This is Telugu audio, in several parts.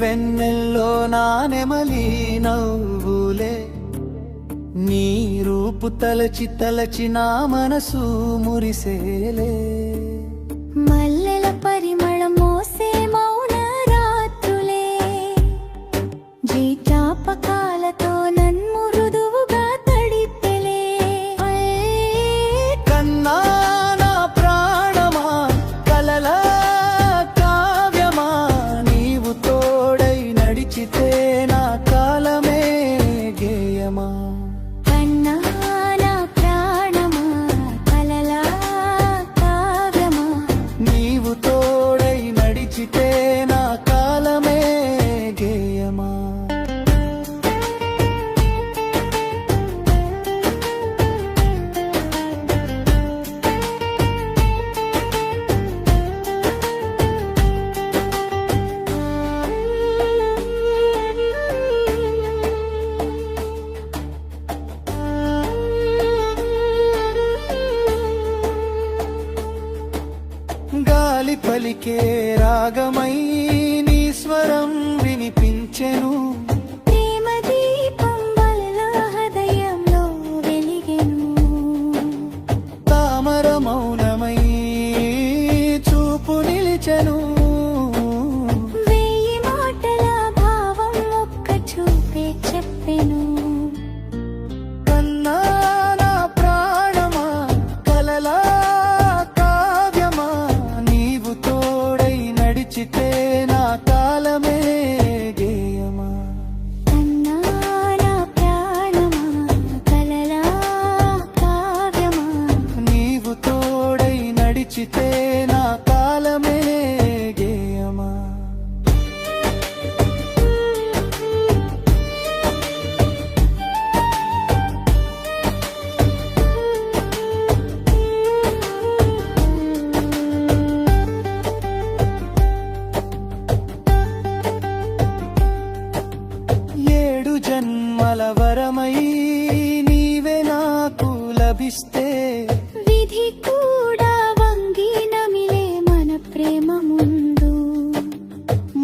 వెన్నెల్లో నా నెమలి నవ్వులే నీ రూపు తలచి తలచి నా మనసు మురిసేలే మల్లెల పరిమళం మోసే మౌన రాత్రులే జీతాపకాలతో నన్ను మృదువుగా తడిపెలే కన్నా నా ప్రాణమా కలల కావ్యమా నీవు తోడై నడిచితే నా కాలమే గేయమా కన్నా నా ప్రాణమా కలలా కావ్యమా నీవు తోడై నడిచితే నా కాలమే గేయమా గాలి పలికే రాగమై నీ స్వరం వినిపించెను ప్రేమ దీపం వలన హృదయంలో వెలిగెను తామర మౌనమై చూపు నిలిచెను వెయ్యి మాటల భావం ఒక్క చూపే చెప్పెను కన్నా నా ప్రాణమా కలలా కావ్యమా నీవు తోడై నడిచితే నా కాలమే గేయమా కన్నా నా ప్రాణమా కలలా కావ్యమా నీవు తోడై నడిచితే నా కాలమే గేయమా ఏడు జన్మల వరమై నీవే నాకు లభిస్తే విధి కూడా వంగి నమిలే మన ప్రేమ ముందు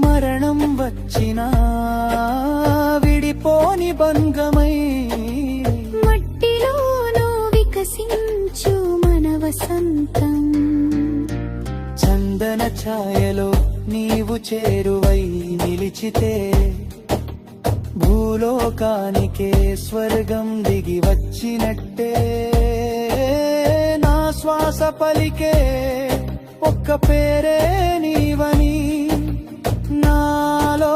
మరణం వచ్చినా విడిపోని బంధమై మట్టిలోనూ వికసించు మన వసంతం చందన ఛాయలో నీవు చేరువై నిలిచితే భూలోకానికే స్వర్గం దిగి వచ్చినట్టే నా శ్వాస పలికే ఒక్క పేరే నీవని నాలో